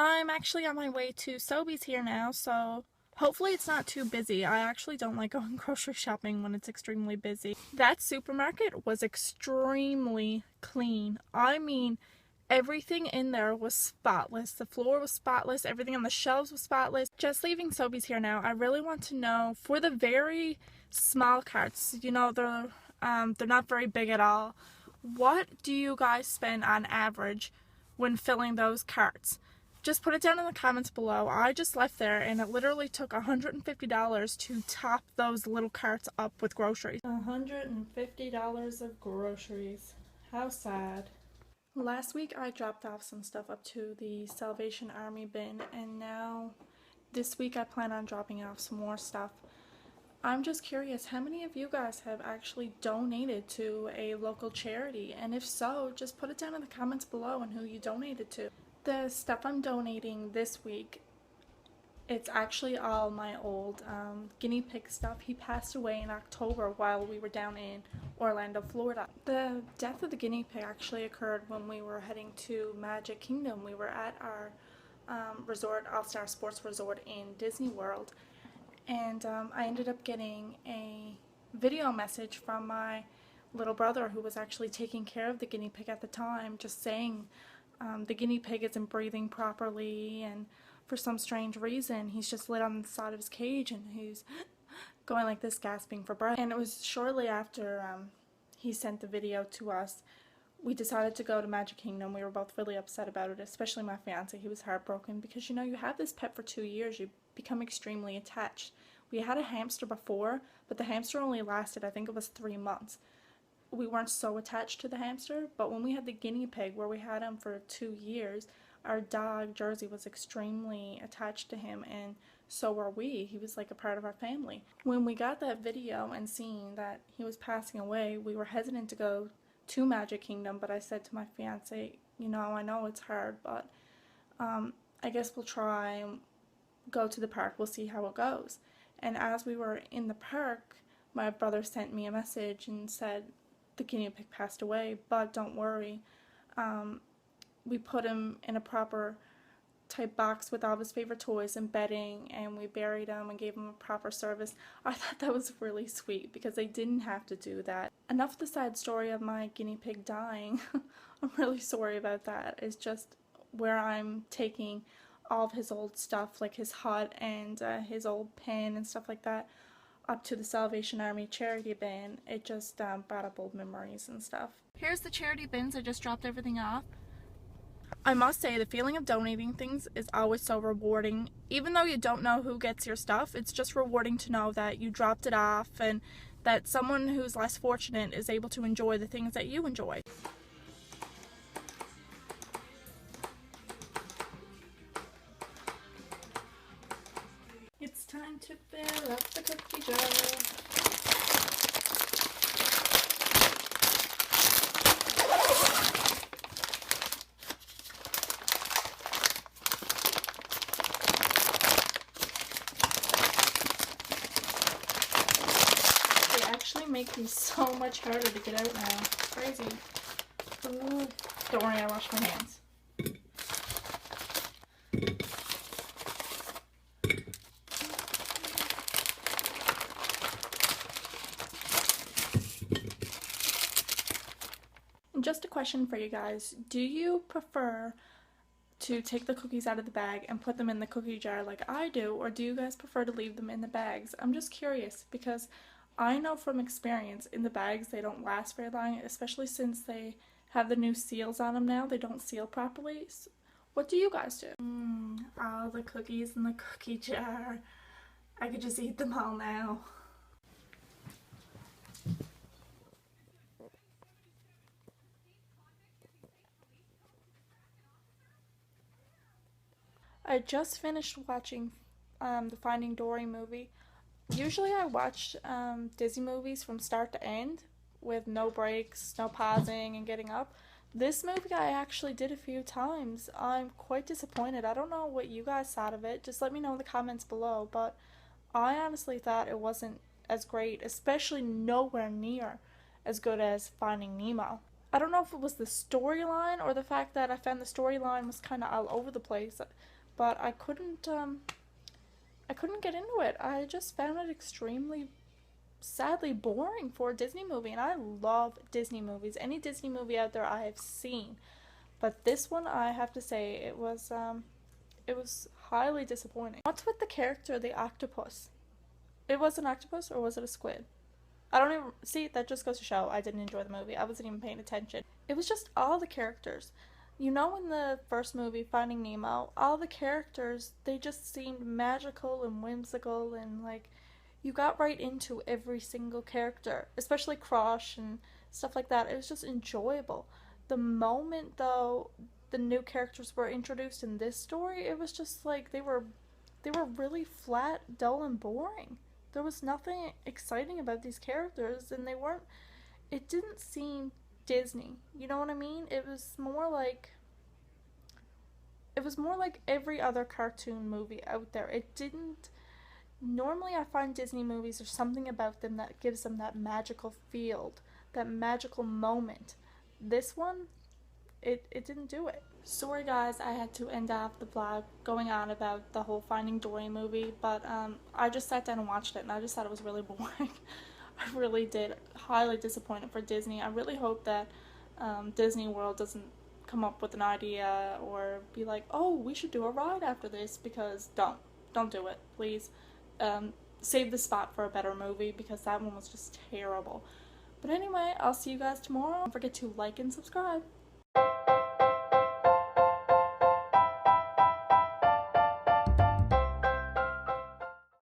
I'm actually on my way to Sobeys here now, so hopefully it's not too busy. I actually don't like going grocery shopping when it's extremely busy. That supermarket was extremely clean. I mean, everything in there was spotless. The floor was spotless. Everything on the shelves was spotless. Just leaving Sobeys here now, I really want to know, for the very small carts, you know, they're not very big at all. What do you guys spend on average when filling those carts? Just put it down in the comments below. I just left there and it literally took $150 to top those little carts up with groceries. $150 of groceries. How sad. Last week I dropped off some stuff up to the Salvation Army bin, and now this week I plan on dropping off some more stuff. I'm just curious, how many of you guys have actually donated to a local charity? And if so, just put it down in the comments below and who you donated to. The stuff I'm donating this week, it's actually all my old guinea pig stuff. He passed away in October while we were down in Orlando, Florida. The death of the guinea pig actually occurred when we were heading to Magic Kingdom. We were at our resort, All-Star Sports Resort in Disney World. And I ended up getting a video message from my little brother, who was actually taking care of the guinea pig at the time, just saying the guinea pig isn't breathing properly, and for some strange reason he's just lit on the side of his cage and he's going like this, gasping for breath. And it was shortly after he sent the video to us, we decided to go to Magic Kingdom. We were both really upset about it, especially my fiance. He was heartbroken because, you know, you have this pet for 2 years, you become extremely attached. We had a hamster before, but the hamster only lasted, I think it was 3 months. We weren't so attached to the hamster, but when we had the guinea pig, where we had him for 2 years, our dog Jersey was extremely attached to him, and so were we. He was like a part of our family. When we got that video and seeing that he was passing away, we were hesitant to go to Magic Kingdom, but I said to my fiance, you know, I know it's hard, but I guess we'll try and go to the park. We'll see how it goes. And as we were in the park, my brother sent me a message and said the guinea pig passed away, but don't worry. We put him in a proper type box with all of his favorite toys and bedding, and we buried him and gave him a proper service. I thought that was really sweet because they didn't have to do that. Enough of the sad story of my guinea pig dying. I'm really sorry about that. It's just where I'm taking all of his old stuff, like his hut and his old pen and stuff like that, up to the Salvation Army charity bin. It just brought up old memories and stuff. Here's the charity bins. I just dropped everything off. I must say, the feeling of donating things is always so rewarding. Even though you don't know who gets your stuff, it's just rewarding to know that you dropped it off and that someone who's less fortunate is able to enjoy the things that you enjoy. It's time to fill up the cookie jar. Make these so much harder to get out now. It's crazy. Ooh. Don't worry, I washed my hands. And just a question for you guys. Do you prefer to take the cookies out of the bag and put them in the cookie jar like I do, or do you guys prefer to leave them in the bags? I'm just curious because I know from experience, in the bags they don't last very long, especially since they have the new seals on them now. They don't seal properly. So what do you guys do? All the cookies in the cookie jar. I could just eat them all now. I just finished watching the Finding Dory movie. Usually I watch Disney movies from start to end with no breaks, no pausing and getting up. This movie I actually did a few times. I'm quite disappointed. I don't know what you guys thought of it. Just let me know in the comments below. But I honestly thought it wasn't as great, especially nowhere near as good as Finding Nemo. I don't know if it was the storyline or the fact that I found the storyline was kind of all over the place, but I couldn't get into it. I just found it extremely sadly boring for a Disney movie, and I love Disney movies. Any Disney movie out there I have seen, but this one I have to say it was highly disappointing. What's with the character, the octopus? It was an octopus or was it a squid? I don't even see, that just goes to show I didn't enjoy the movie. I wasn't even paying attention. It was just all the characters. You know, in the first movie, Finding Nemo, all the characters, they just seemed magical and whimsical, and like you got right into every single character, especially Crush and stuff like that. It was just enjoyable. The moment though the new characters were introduced in this story, it was just like they were really flat, dull and boring. There was nothing exciting about these characters, and they weren't, it didn't seem Disney. You know what I mean? It was more like every other cartoon movie out there. It didn't normally I find Disney movies, there's something about them that gives them that magical field, that magical moment. This one, it didn't do it. Sorry guys, I had to end off the vlog going on about the whole Finding Dory movie, but I just sat down and watched it and I just thought it was really boring. I really did. Highly disappointed for Disney. I really hope that Disney World doesn't come up with an idea or be like, oh, we should do a ride after this, because don't do it, please. Save the spot for a better movie, because that one was just terrible. But anyway, I'll see you guys tomorrow. Don't forget to like and subscribe.